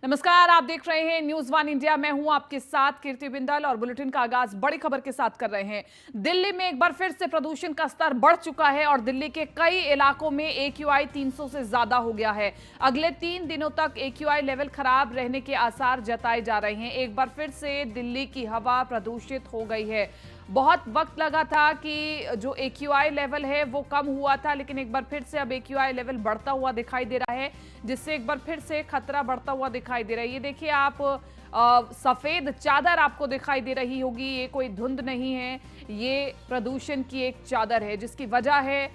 नमस्कार, आप देख रहे हैं न्यूज वन इंडिया। मैं हूं आपके साथ कीर्ति बिंदल और बुलेटिन का आगाज बड़ी खबर के साथ कर रहे हैं। दिल्ली में एक बार फिर से प्रदूषण का स्तर बढ़ चुका है और दिल्ली के कई इलाकों में AQI 300 से ज्यादा हो गया है। अगले 3 दिनों तक AQI लेवल खराब रहने के आसार जताए जा रहे हैं। एक बार फिर से दिल्ली की हवा प्रदूषित हो गई है। बहुत वक्त लगा था कि जो AQI लेवल है वो कम हुआ था, लेकिन एक बार फिर से अब AQI लेवल बढ़ता हुआ दिखाई दे रहा है, जिससे एक बार फिर से खतरा बढ़ता हुआ दिखाई दे रहा है। ये देखिए आप, सफेद चादर आपको दिखाई दे रही होगी। ये कोई धुंध नहीं है, ये प्रदूषण की एक चादर है, जिसकी वजह है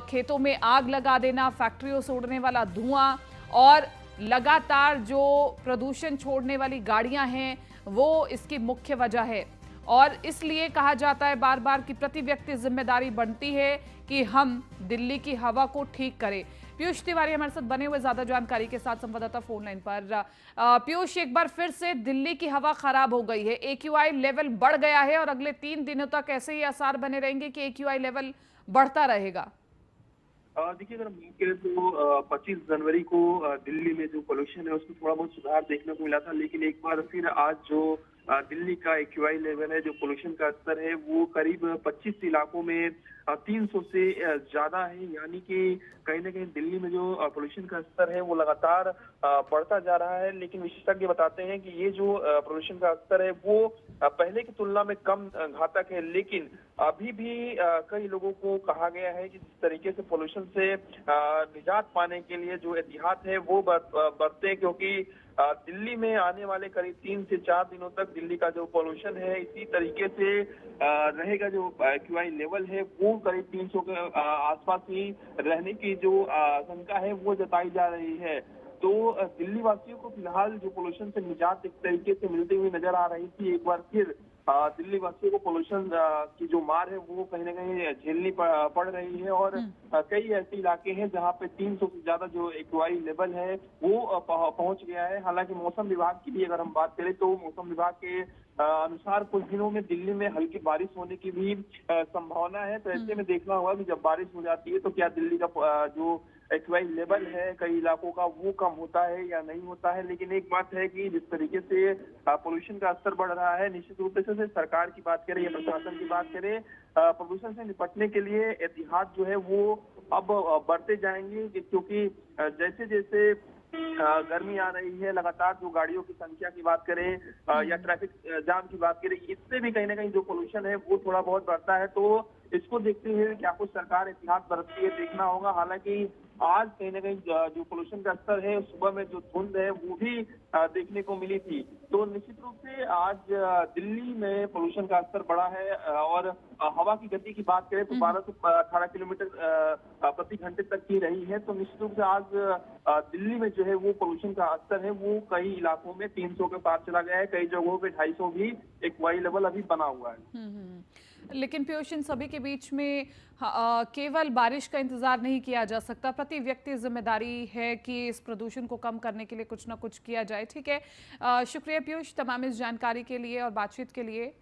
खेतों में आग लगा देना, फैक्ट्रियों से उड़ने वाला धुआं और लगातार जो प्रदूषण छोड़ने वाली गाड़ियां हैं वो इसकी मुख्य वजह है। और इसलिए कहा जाता है बार बार कि प्रति व्यक्ति जिम्मेदारी बनती है कि हम दिल्ली की हवा को ठीक करें। पीयूष तिवारी हमारे साथ बने हुए ज्यादा जानकारी के साथ संवाददाता फोन लाइन पर। पीयूष, एक बार फिर से दिल्ली की हवा खराब हो गई है, AQI लेवल बढ़ गया है और अगले 3 दिनों तक ऐसे ही आसार बने रहेंगे कि AQI लेवल बढ़ता रहेगा। देखिए, अगर हम बात करें तो 25 जनवरी को दिल्ली में जो पोल्यूशन है उसमें थोड़ा बहुत सुधार देखने को मिला था, लेकिन एक बार फिर आज जो दिल्ली का AQI लेवल है, जो पोल्यूशन का स्तर है, वो करीब 25 इलाकों में 300 से ज्यादा है। यानी कि कहीं ना कहीं दिल्ली में जो पोल्यूशन का स्तर है वो लगातार बढ़ता जा रहा है। लेकिन विशेषज्ञ बताते हैं कि ये जो पोल्यूशन का स्तर है वो पहले की तुलना में कम घातक है, लेकिन अभी भी कई लोगों को कहा गया है कि जिस तरीके से पोल्यूशन से निजात पाने के लिए जो एहतियात है वो बरतें, क्योंकि दिल्ली में आने वाले करीब 3 से 4 दिनों तक दिल्ली का जो पोल्यूशन है इसी तरीके से रहेगा। जो AQI लेवल है वो करीब 300 के आसपास ही रहने की जो आशंका है वो जताई जा रही है। तो दिल्ली वासियों को फिलहाल जो पोल्यूशन से निजात एक तरीके से मिलती हुई नजर आ रही थी। एक बार फिर दिल्ली वासियों को पोल्यूशन की जो मार है वो कहीं ना कहीं झेलनी पड़ रही है और कई ऐसे इलाके हैं जहां पे 300 से ज्यादा जो AQI लेवल है वो पहुंच गया है। हालांकि मौसम विभाग की भी अगर हम बात करें तो मौसम विभाग के अनुसार कुछ दिनों में दिल्ली में हल्की बारिश होने की भी संभावना है। तो ऐसे में देखना होगा कि जब बारिश हो जाती है तो क्या दिल्ली का जो AQI लेवल है कई इलाकों का वो कम होता है या नहीं होता है। लेकिन एक बात है कि जिस तरीके से पोल्यूशन का स्तर बढ़ रहा है, निश्चित रूप से सरकार की बात करें या प्रशासन की बात करें, प्रदूषण से निपटने के लिए एहतियात जो है वो अब बढ़ते जाएंगे, क्योंकि जैसे जैसे गर्मी आ रही है, लगातार जो गाड़ियों की संख्या की बात करें या ट्रैफिक जाम की बात करें, इससे भी कहीं ना कहीं जो पोल्यूशन है वो थोड़ा बहुत बढ़ता है। तो इसको देखते हुए क्या कुछ सरकार एहतियात बरतती है देखना होगा। हालांकि आज कहीं ना कहीं जो पोल्यूशन का स्तर है, सुबह में जो धुंध है वो भी देखने को मिली थी। तो निश्चित रूप से आज दिल्ली में पोल्यूशन का स्तर बढ़ा है और हवा की गति की बात करें तो 12 से 18 किलोमीटर प्रति घंटे तक की रही है। तो निश्चित रूप से आज दिल्ली में जो है वो पोल्यूशन का स्तर है वो कई इलाकों में 300 के पार चला गया है, कई जगहों पे 250 भी एक वाई लेवल अभी बना हुआ है। लेकिन पीयूष, इन सभी के बीच में केवल बारिश का इंतजार नहीं किया जा सकता। प्रति व्यक्ति जिम्मेदारी है कि इस प्रदूषण को कम करने के लिए कुछ ना कुछ किया जाए। ठीक है, शुक्रिया पीयूष तमाम इस जानकारी के लिए और बातचीत के लिए।